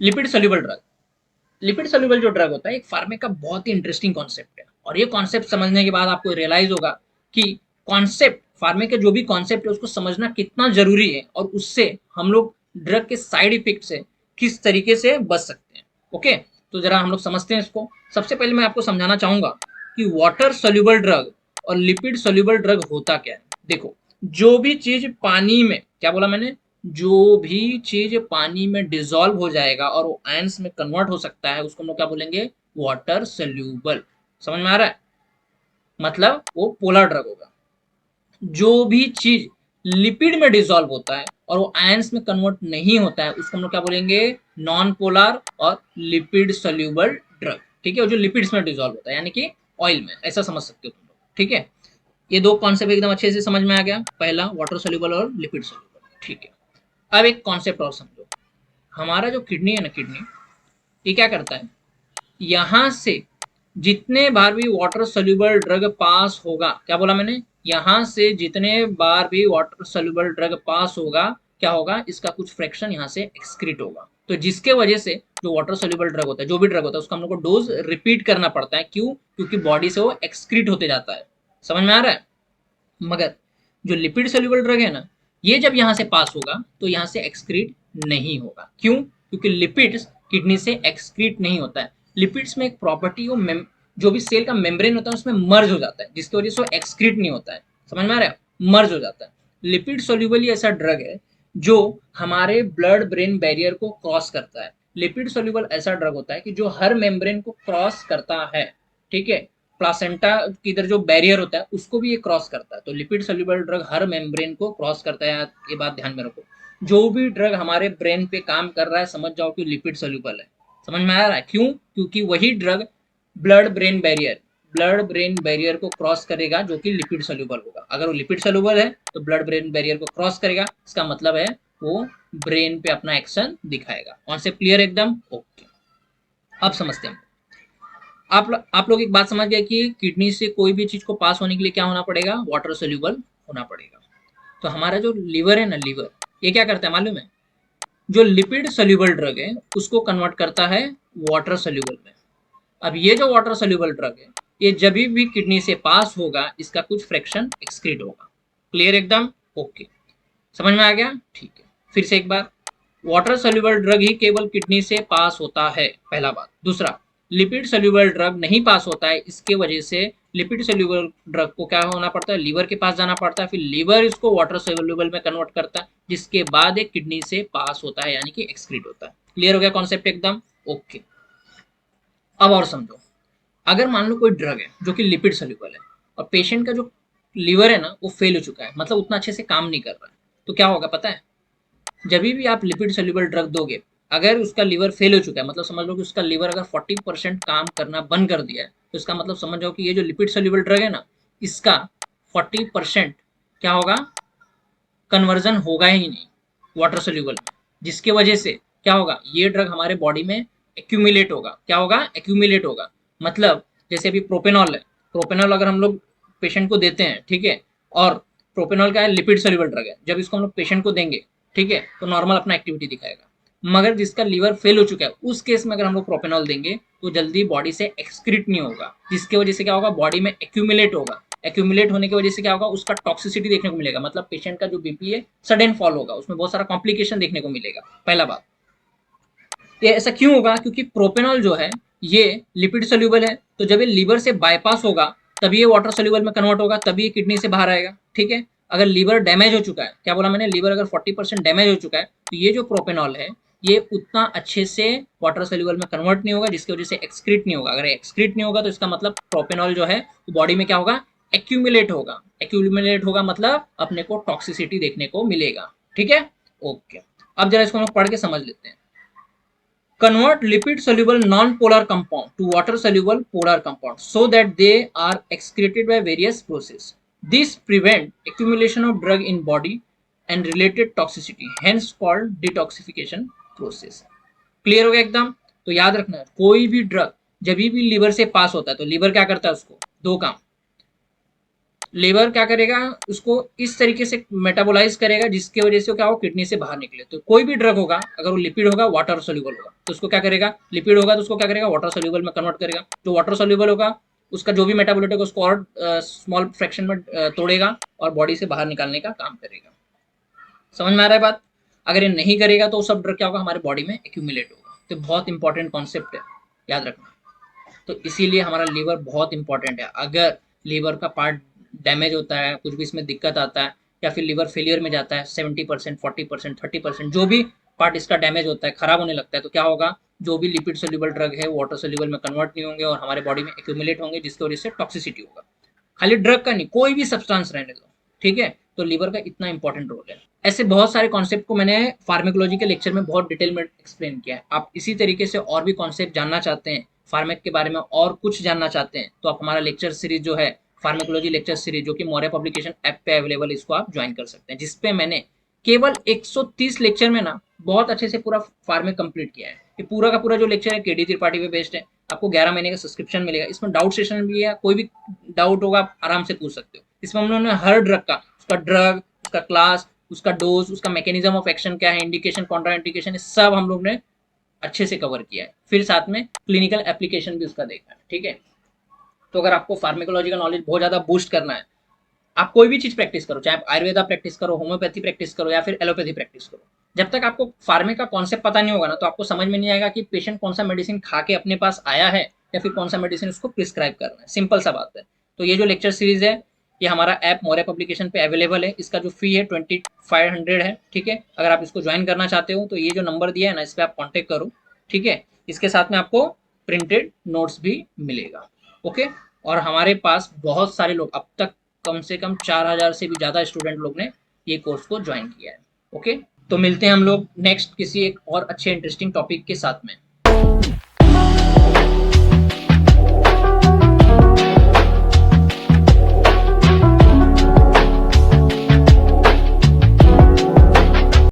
Lipid soluble drug. Lipid soluble जो drug होता है एक फार्मे का बहुत ही इंटरेस्टिंग कॉन्सेप्ट है, और ये कॉन्सेप्ट समझने के बाद आपको रियलाइज होगा कि कॉन्सेप्ट फार्मे के जो भी कॉन्सेप्ट है उसको समझना कितना जरूरी है, और उससे हम लोग ड्रग के साइड इफेक्ट से किस तरीके से बच सकते हैं। ओके, तो जरा हम लोग समझते हैं इसको। सबसे पहले मैं आपको समझाना चाहूंगा कि वाटर सोल्यूबल ड्रग और लिपिड सोल्यूबल ड्रग होता क्या है। देखो, जो भी चीज पानी में, क्या बोला मैंने, जो भी चीज पानी में डिसॉल्व हो जाएगा और वो आयंस में कन्वर्ट हो सकता है उसको हम लोग क्या बोलेंगे, वाटर सोल्यूबल। समझ में आ रहा है? मतलब वो पोलर ड्रग होगा। जो भी चीज लिपिड में डिसॉल्व होता है और वो आयंस में कन्वर्ट नहीं होता है उसको हम लोग क्या बोलेंगे, नॉन पोलर और लिपिड सोल्यूबल ड्रग। ठीक है, वो जो लिपिड्स में डिसॉल्व होता है यानी कि ऑयल में, ऐसा समझ सकते हो तुम लोग। ठीक है, ये दो कॉन्सेप्ट एकदम अच्छे से समझ में आ गया, पहला वाटर सोल्यूबल और लिपिड सोल्यूबल। ठीक है, अब एक कॉन्सेप्ट और समझो। हमारा जो किडनी है ना, किडनी ये क्या करता है, यहां से जितने बार भी वाटर सोल्यूबल ड्रग पास होगा, क्या बोला मैंने, यहां से जितने बार भी वाटर सोल्यूबल ड्रग पास होगा, क्या होगा, इसका कुछ फ्रैक्शन यहां से एक्सक्रीट होगा। तो जिसके वजह से जो वाटर सोल्यूबल ड्रग होता है, जो भी ड्रग होता है, उसका हम लोग को डोज रिपीट करना पड़ता है। क्यों? क्योंकि बॉडी से वो एक्सक्रीट होते जाता है। समझ में आ रहा है? मगर जो लिपिड सोल्यूबल ड्रग है ना, ये जब यहां से पास होगा तो यहां से एक्सक्रीट नहीं होगा। क्यों? क्योंकि लिपिड्स किडनी से एक्सक्रीट नहीं होता है। लिपिड्स में एक प्रॉपर्टी वो जो भी सेल का मेम्ब्रेन होता है उसमें मर्ज हो जाता है, जिसकी वजह से वो एक्सक्रीट नहीं होता है। समझ में आ रहा है? मर्ज हो जाता है। लिपिड सोल्यूबल ऐसा ड्रग है जो हमारे ब्लड ब्रेन बैरियर को क्रॉस करता है। लिपिड सोल्यूबल ऐसा ड्रग होता है कि जो हर मेम्ब्रेन को क्रॉस करता है। ठीक है, प्लासेंटा की इधर जो बैरियर होता है उसको भी ये क्रॉस करता है। तो लिपिड सोल्यूबल ड्रग हर मेम्ब्रेन को क्रॉस करता है, ये बात ध्यान में रखो। जो भी ड्रग हमारे ब्रेन पे काम कर रहा है समझ जाओ कि लिपिड सोल्यूबल है। समझ में आ रहा है? क्यों? क्योंकि वही ड्रग ब्लड ब्रेन बैरियर को क्रॉस करेगा जो कि लिपिड सोल्यूबल होगा। अगर वो लिपिड सोल्यूबल है तो ब्लड ब्रेन बैरियर को क्रॉस करेगा, इसका मतलब है वो ब्रेन पे अपना एक्शन दिखाएगा। कॉन्सेप्ट क्लियर एकदम? ओके, अब समझते हैं। आप लोग एक बात समझ गए कि किडनी से कोई भी चीज को पास होने के लिए क्या होना पड़ेगा, वाटर सोल्यूबल होना पड़ेगा। तो हमारा जो लीवर है ना, लीवर ये क्या करता है मालूम है, जो लिपिड सोल्यूबल ड्रग है उसको कन्वर्ट करता है वाटर सोल्यूबल में। अब ये जो वाटर सोल्यूबल ड्रग है ये जब भी किडनी से पास होगा इसका कुछ फ्रैक्शन एक्सक्रीट होगा। क्लियर एकदम? ओके, समझ में आ गया? ठीक है, फिर से एक बार। वाटर सोल्यूबल ड्रग ही केवल किडनी से पास होता है, पहला बात। दूसरा, लिपिड सोल्यूबल ड्रग नहीं पास होता है, इसके वजह से लिपिड सोल्यूबल ड्रग को क्या होना पड़ता है, लीवर के पास जाना पड़ता है, फिर लीवर इसको वाटर सोल्यूबल में कन्वर्ट करता है, जिसके बाद एक किडनी से पास होता है यानी कि एक्सक्रीट होता है। क्लियर हो गया कॉन्सेप्ट एकदम? ओके, अब और समझो। अगर मान लो कोई ड्रग है जो कि लिपिड सोल्यूबल है और पेशेंट का जो लीवर है ना वो फेल हो चुका है, मतलब उतना अच्छे से काम नहीं कर रहा है, तो क्या होगा पता है? जब भी आप लिपिड सोल्यूबल ड्रग दोगे, अगर उसका लीवर फेल हो चुका है, मतलब समझ लो कि उसका लीवर अगर 40% काम करना बंद कर दिया है, तो इसका मतलब समझ जाओ कि ये जो लिपिड सोल्यूबल ड्रग है ना, इसका 40% क्या होगा, कन्वर्जन होगा ही नहीं वाटर सोल्यूबल में। जिसके वजह से क्या होगा, ये ड्रग हमारे बॉडी में एक्यूमुलेट होगा। क्या होगा? एक्यूमुलेट होगा। मतलब जैसे अभी प्रोपेनॉल है, प्रोपेनॉल अगर हम लोग पेशेंट को देते हैं, ठीक है, और प्रोपेनॉल का है लिपिड सोल्यूबल ड्रग है, जब इसको हम लोग पेशेंट को देंगे, ठीक है, तो नॉर्मल अपना एक्टिविटी दिखाएगा। मगर जिसका लीवर फेल हो चुका है उस केस में अगर हम लोग प्रोपेनॉल देंगे तो जल्दी बॉडी से एक्सक्रीट नहीं होगा, जिसकी वजह से क्या होगा, बॉडी में एक्यूमुलेट होगा। एक्यूमुलेट होने की वजह से क्या होगा, उसका टॉक्सिसिटी देखने को मिलेगा, मतलब पेशेंट का जो बीपी है सडन फॉल होगा, उसमें बहुत सारा कॉम्प्लिकेशन देखने को मिलेगा। पहला बात, ये ऐसा क्यों होगा, क्योंकि प्रोपेनॉल जो है ये लिपिड सोल्यूबल है, तो जब ये लीवर से बाईपास होगा तभी ये वाटर सोल्यूबल में कन्वर्ट होगा, तभी ये किडनी से बाहर आएगा। ठीक है, अगर लीवर डैमेज हो चुका है, क्या बोला मैंने, लीवर अगर 40% डैमेज हो चुका है तो ये जो प्रोपेनॉल है ये उतना अच्छे से वाटर सोल्यूबल में कन्वर्ट नहीं होगा, जिसकी वजह से एक्सक्रीट नहीं होगा। अगर एक्सक्रीट नहीं होगा तो इसका मतलब प्रोपेनॉल जो है वो बॉडी में क्या होगा, एक्यूमुलेट होगा। एक्यूमुलेट होगा मतलब अपने को टॉक्सिसिटी देखने को मिलेगा। ठीक है, ओके, अब जरा इसको हम लोग पढ़ के समझ लेते हैं। Convert lipid soluble non-polar compound to water soluble polar compound so that they are excreted by various processes. This prevent accumulation of drug in body and related toxicity, hence called detoxification process. Clear हो गया एकदम? तो याद रखना, कोई भी drug जब भी लीवर से पास होता है तो लीवर क्या करता है, उसको दो काम, लीवर क्या करेगा, उसको इस तरीके से मेटाबोलाइज करेगा जिसकी वजह से क्या हो, किडनी से बाहर निकले। तो कोई भी ड्रग होगा अगर वो लिपिड होगा, वाटर सोल्यूबल होगा, तो उसको क्या करेगा, लिपिड होगा तो उसको क्या करेगा, वाटर सोल्यूबल में कन्वर्ट करेगा। जो वाटर सोल्यूबल होगा उसका जो भी मेटाबोलिट होगा उसको और स्मॉल फ्रैक्शन में तोड़ेगा और बॉडी से बाहर निकालने का काम करेगा। समझ में आ रहा है बात? अगर ये नहीं करेगा तो सब ड्रग क्या होगा, हमारे बॉडी में एक्यूमुलेट होगा। तो बहुत इंपॉर्टेंट कॉन्सेप्ट है, याद रखना। तो इसीलिए हमारा लीवर बहुत इंपॉर्टेंट है। अगर लीवर का पार्ट डैमेज होता है, कुछ भी इसमें दिक्कत आता है, या फिर लीवर फेलियर में जाता है 70%, 40%, 30%, जो भी पार्ट इसका डैमेज होता है, खराब होने लगता है, तो क्या होगा, जो भी लिपिड सोल्यूबल ड्रग है वाटर सोल्यूबल में कन्वर्ट नहीं होंगे और हमारे बॉडी में एक्यूमुलेट होंगे, जिसकी वजह से टॉक्सिसिटी होगा। खाली ड्रग का नहीं, कोई भी सब्सटेंस रहने दो, ठीक है। तो लीवर का इतना इंपॉर्टेंट रोल है। ऐसे बहुत सारे कॉन्सेप्ट को मैंने फार्मेकोलॉजी के लेक्चर में बहुत डिटेल में एक्सप्लेन किया है। आप इसी तरीके से और भी कॉन्सेप्ट जानना चाहते हैं, फार्मेक के बारे में और कुछ जानना चाहते हैं, तो आप हमारा लेक्चर सीरीज जो है, फार्मेकोलॉजी लेक्चर सीरीज, जो कि मौर्य पब्लिकेशन ऐप पे अवेलेबल है, इसको आप ज्वाइन कर सकते हैं, जिसपे मैंने केवल 130 लेक्चर में ना बहुत अच्छे से पूरा फार्मेक कंप्लीट किया है। ये पूरा का पूरा जो लेक्चर है केडी त्रिपाठी पे बेस्ड है। आपको 11 महीने का सब्सक्रिप्शन मिलेगा। इसमें डाउट सेशन भी है, कोई भी डाउट होगा आप आराम से पूछ सकते हो। इसमें हम लोगों ने हर ड्रग का, उसका ड्रग, उसका क्लास, उसका डोज, उसका मैकेनिज्म ऑफ एक्शन क्या है, इंडिकेशन, कॉन्ट्रा इंडिकेशन, सब हम लोग ने अच्छे से कवर किया है। फिर साथ में क्लिनिकल एप्लीकेशन भी उसका देखा है, ठीक है। तो अगर आपको फार्मेकोलॉजी का नॉलेज बहुत ज्यादा बूस्ट करना है, आप कोई भी चीज प्रैक्टिस करो, चाहे आप आयुर्वेदा प्रैक्टिस करो, होम्योपैथी प्रैक्टिस करो, या फिर एलोपैथी प्रैक्टिस करो, जब तक आपको फार्मे का कॉन्सेप्ट पता नहीं होगा ना, तो आपको समझ में नहीं आएगा कि पेशेंट कौन सा मेडिसिन खा के अपने पास आया है या फिर कौन सा मेडिसिन उसको प्रिस्क्राइब करना है। सिंपल सा बात है। तो ये जो लेक्चर सीरीज है, ये हमारा ऐप मौर्य पब्लिकेशन पे अवेलेबल है। इसका जो फी है 2500 है, ठीक है। अगर आप इसको ज्वाइन करना चाहते हो तो ये जो नंबर दिया है ना, इस पर आप कॉन्टेक्ट करो, ठीक है। इसके साथ में आपको प्रिंटेड नोट्स भी मिलेगा, ओके। और हमारे पास बहुत सारे लोग, अब तक कम से कम 4000 से भी ज़्यादा स्टूडेंट लोग ने ये कोर्स को ज्वाइन किया है, ओके। तो मिलते हैं हम लोग नेक्स्ट किसी एक और अच्छे इंटरेस्टिंग टॉपिक के साथ में।